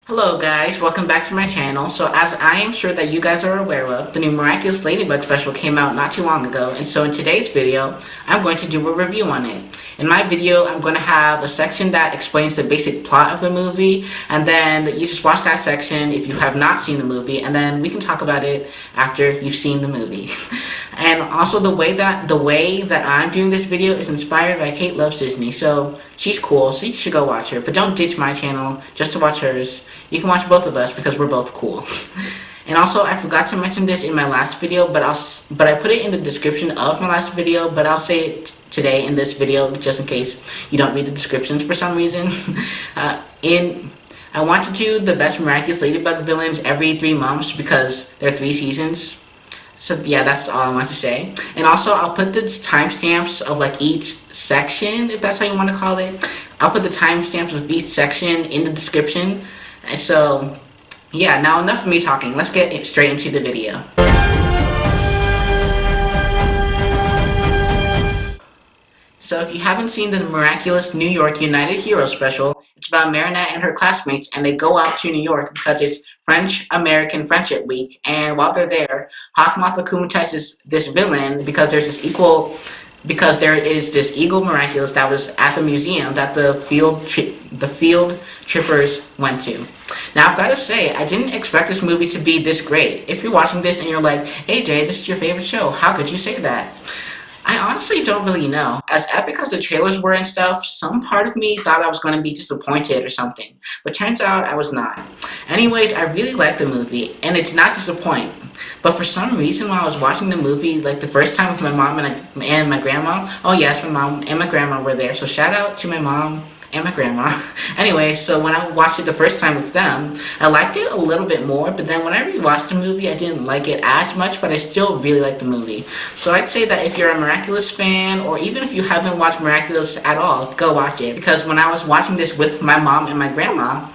Hello guys, welcome back to my channel. So as I am sure that you guys are aware of, the new Miraculous Ladybug special came out not too long ago, and so in today's video, I'm going to do a review on it. In my video, I'm going to have a section that explains the basic plot of the movie, and then you just watch that section if you have not seen the movie, and then we can talk about it after you've seen the movie. And also the way that I'm doing this video is inspired by Kate Loves Disney, so she's cool, so you should go watch her. But don't ditch my channel just to watch hers. You can watch both of us because we're both cool. And also, I forgot to mention this in my last video, but I put it in the description of my last video, but I'll say it today in this video just in case you don't read the descriptions for some reason. I want to do the best Miraculous Ladybug villains every 3 months because there are 3 seasons. So yeah, that's all I want to say. And also, I'll put the timestamps of like each section, if that's how you want to call it. I'll put the timestamps of each section in the description. And so, yeah, now enough of me talking. Let's get straight into the video. So if you haven't seen the Miraculous New York United Heroes special, it's about Marinette and her classmates, and they go off to New York because it's French-American Friendship Week, and while they're there, Hawkmoth akumatizes this villain because there is this Eagle Miraculous that was at the museum that the field trippers went to. Now, I've got to say, I didn't expect this movie to be this great. If you're watching this and you're like, hey Jay, this is your favorite show, how could you say that? I honestly don't really know. As epic as the trailers were and stuff, some part of me thought I was going to be disappointed or something. But turns out I was not. Anyways, I really liked the movie, and it's not disappointing. But for some reason, while I was watching the movie, like the first time with my mom and my grandma, oh yes, my mom and my grandma were there, so shout out to my mom and my grandma. Anyway, so when I watched it the first time with them, I liked it a little bit more, but then when I rewatched the movie, I didn't like it as much, but I still really liked the movie. So I'd say that if you're a Miraculous fan, or even if you haven't watched Miraculous at all, go watch it. Because when I was watching this with my mom and my grandma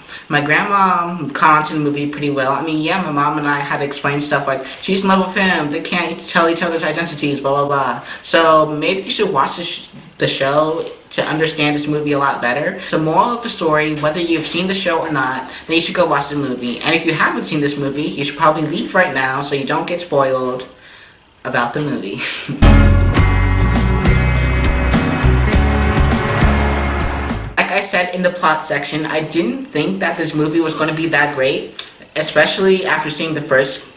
commented the movie pretty well. I mean, yeah, my mom and I had to explain stuff like, she's in love with him, they can't tell each other's identities, blah, blah, blah. So maybe you should watch the show to understand this movie a lot better. So moral of the story, whether you've seen the show or not, then you should go watch the movie. And if you haven't seen this movie, you should probably leave right now so you don't get spoiled about the movie. Like I said in the plot section, I didn't think that this movie was going to be that great, especially after seeing the first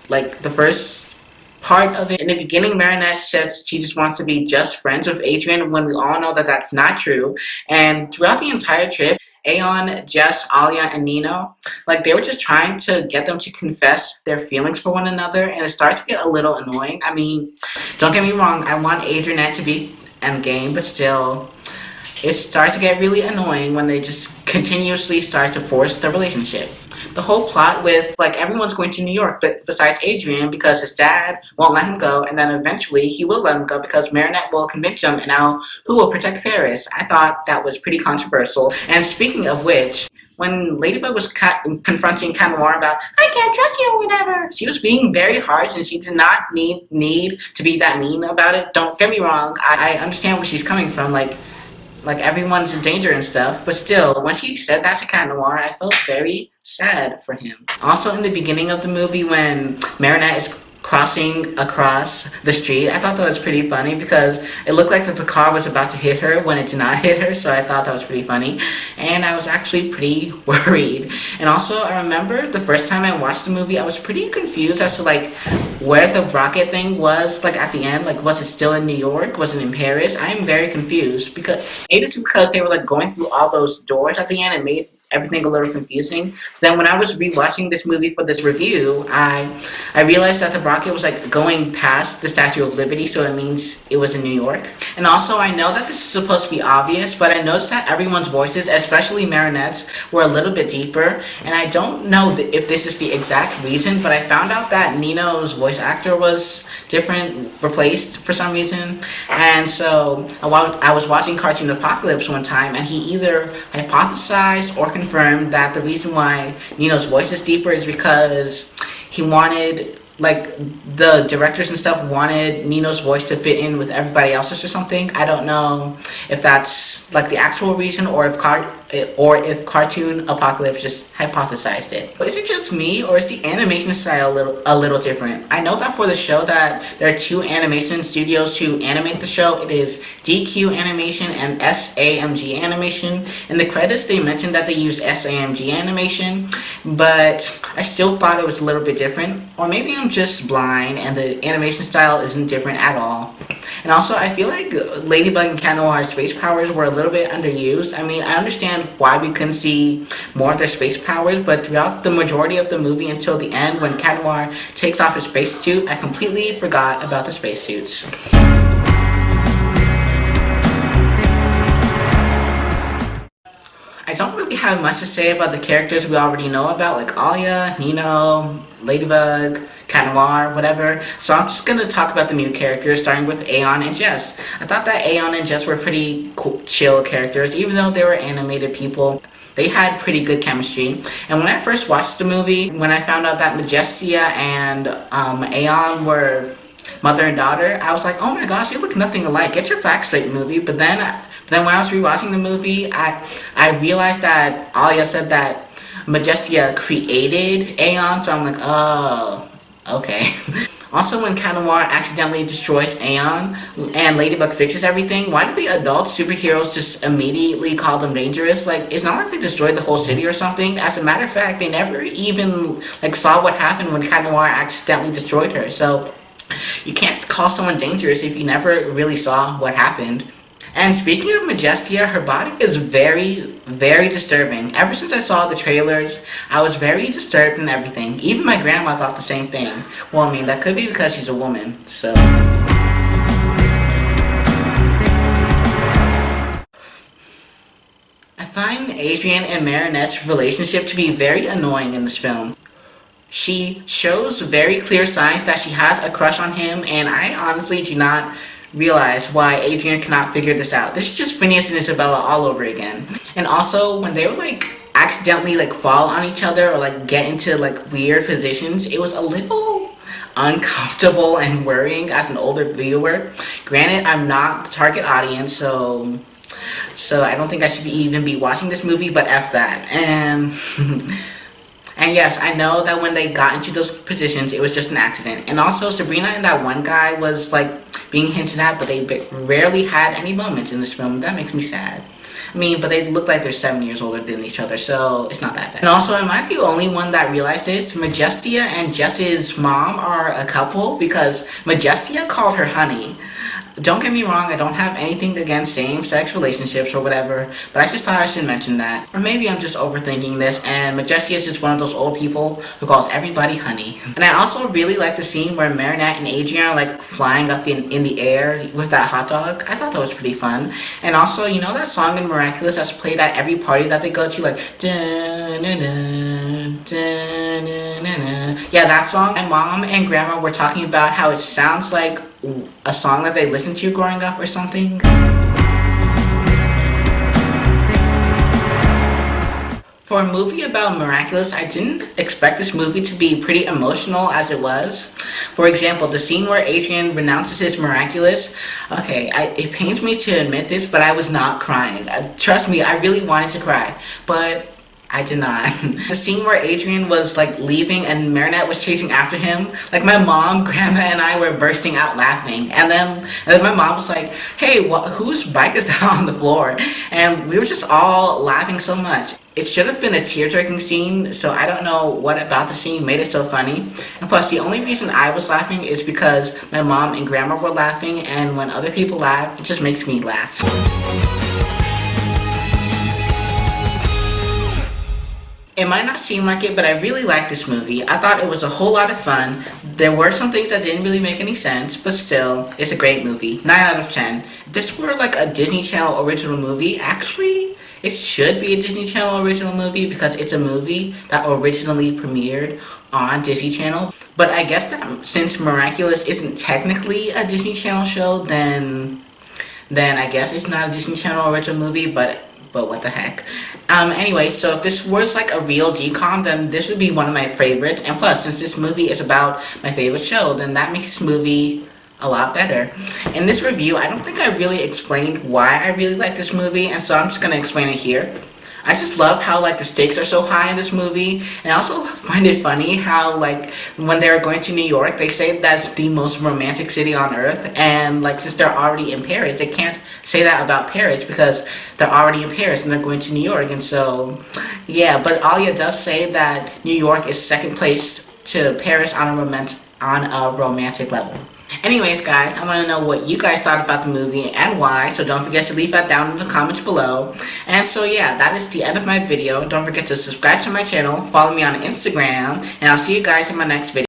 part of it. In the beginning, Marinette says she just wants to be just friends with Adrian, when we all know that that's not true. And throughout the entire trip, Aeon, Jess, Alia, and Nino, like, they were just trying to get them to confess their feelings for one another, and it starts to get a little annoying. I mean, don't get me wrong, I want Adrianette to be endgame, but still, it starts to get really annoying when they just continuously start to force the relationship. The whole plot with, like, everyone's going to New York, but besides Adrian, because his dad won't let him go, and then eventually he will let him go because Marinette will convince him, and now who will protect Heroez? I thought that was pretty controversial. And speaking of which, when Ladybug was confronting Cat Noir about, I can't trust you or whatever, she was being very harsh, and she did not need to be that mean about it. Don't get me wrong, I understand where she's coming from, like everyone's in danger and stuff, but still, when she said that to Cat Noir, I felt very sad for him. Also, in the beginning of the movie, when Marinette is crossing across the street, I thought that was pretty funny because it looked like that the car was about to hit her when it did not hit her, so I thought that was pretty funny, and I was actually pretty worried. And also, I remember the first time I watched the movie, I was pretty confused as to, like, where the rocket thing was, like, at the end. Like, was it still in New York? Was it in Paris? I am very confused, because maybe it's because they were, like, going through all those doors at the end and made everything a little confusing. Then when I was rewatching this movie for this review, I realized that the rocket was, like, going past the Statue of Liberty, so it means it was in New York. And also, I know that this is supposed to be obvious, but I noticed that everyone's voices, especially Marinette's, were a little bit deeper, and I don't know if this is the exact reason, but I found out that Nino's voice actor was different, replaced for some reason. And so I was watching Cartoon Apocalypse one time, and he either hypothesized or confirmed that the reason why Nino's voice is deeper is because he wanted, like, the directors and stuff wanted Nino's voice to fit in with everybody else's or something. I don't know if that's that's like the actual reason, or if Cartoon Apocalypse just hypothesized it. But is it just me, or is the animation style a little different? I know that for the show that there are two animation studios who animate the show. It is DQ Animation and SAMG Animation. In the credits, they mentioned that they use SAMG Animation, but I still thought it was a little bit different. Or maybe I'm just blind and the animation style isn't different at all. And also, I feel like Ladybug and Cat Noir's space powers were a little bit underused. I mean, I understand why we couldn't see more of their space powers, but throughout the majority of the movie until the end, when Cat Noir takes off his spacesuit, I completely forgot about the spacesuits. I don't really have much to say about the characters we already know about, like Alia, Nino, Ladybug, Cat Noir, whatever. So I'm just gonna talk about the new characters, starting with Aeon and Jess. I thought that Aeon and Jess were pretty cool, chill characters, even though they were animated people. They had pretty good chemistry. And when I first watched the movie, when I found out that Majestia and Aeon were mother and daughter, I was like, oh my gosh, they look nothing alike. Get your facts straight, movie. But then when I was rewatching the movie, I realized that Alia said that Majestia created Aeon, so I'm like, oh, okay. Also, when Cat Noir accidentally destroys Aeon and Ladybug fixes everything, why did the adult superheroes just immediately call them dangerous? Like, it's not like they destroyed the whole city or something. As a matter of fact, they never even like saw what happened when Cat Noir accidentally destroyed her. So you can't call someone dangerous if you never really saw what happened. And speaking of Majestia, her body is very, very disturbing. Ever since I saw the trailers, I was very disturbed and everything. Even my grandma thought the same thing. Well, I mean, that could be because she's a woman, so. I find Adrienne and Marinette's relationship to be very annoying in this film. She shows very clear signs that she has a crush on him, and I honestly do not realize why Adrienne cannot figure this out. This is just Phineas and Isabella all over again. And also, when they were like accidentally like fall on each other or like get into like weird positions, it was a little uncomfortable and worrying as an older viewer. Granted, I'm not the target audience, so I don't think I should even be watching this movie, but F that. And yes, I know that when they got into those positions, it was just an accident. And also, Sabrina and that one guy was like being hinted at, but they rarely had any moments in this film. That makes me sad. I mean, but they look like they're 7 years older than each other, so it's not that bad. And also, am I the only one that realized this? Majestia and Jess's mom are a couple because Majestia called her honey. Don't get me wrong, I don't have anything against same-sex relationships or whatever, but I just thought I should mention that. Or maybe I'm just overthinking this, and Majestia is just one of those old people who calls everybody honey. And I also really like the scene where Marinette and Adrienne are like flying up in the air with that hot dog. I thought that was pretty fun. And also, you know that song in Miraculous that's played at every party that they go to, like da-na-na, da-na-na-na. Yeah, that song. My mom and grandma were talking about how it sounds like a song that they listened to growing up or something. For a movie about Miraculous, I didn't expect this movie to be pretty emotional as it was. For example, the scene where Adrian renounces his Miraculous. Okay, it pains me to admit this, but I was not crying. Trust me, I really wanted to cry, but I did not. The scene where Adrian was like leaving and Marinette was chasing after him, like my mom, grandma, and I were bursting out laughing. And then my mom was like, hey, whose bike is that on the floor? And we were just all laughing so much. It should have been a tear-jerking scene, so I don't know what about the scene made it so funny. And plus, the only reason I was laughing is because my mom and grandma were laughing, and when other people laugh, it just makes me laugh. It might not seem like it, but I really like this movie. I thought it was a whole lot of fun. There were some things that didn't really make any sense, but still, it's a great movie. 9 out of 10. If this were like a Disney Channel original movie, actually, it should be a Disney Channel original movie because it's a movie that originally premiered on Disney Channel. But I guess that since Miraculous isn't technically a Disney Channel show, then I guess it's not a Disney Channel original movie, but what the heck. Anyway, so if this was like a real DCOM, then this would be one of my favorites. And plus, since this movie is about my favorite show, then that makes this movie a lot better. In this review, I don't think I really explained why I really like this movie, and so I'm just gonna explain it here. I just love how like the stakes are so high in this movie, and I also find it funny how like when they're going to New York, they say that's the most romantic city on earth, and like since they're already in Paris, they can't say that about Paris because they're already in Paris and they're going to New York, and so yeah. But Alia does say that New York is second place to Paris on a romantic level. Anyways, guys, I want to know what you guys thought about the movie and why, so don't forget to leave that down in the comments below. And so yeah, that is the end of my video. Don't forget to subscribe to my channel, follow me on Instagram, and I'll see you guys in my next video.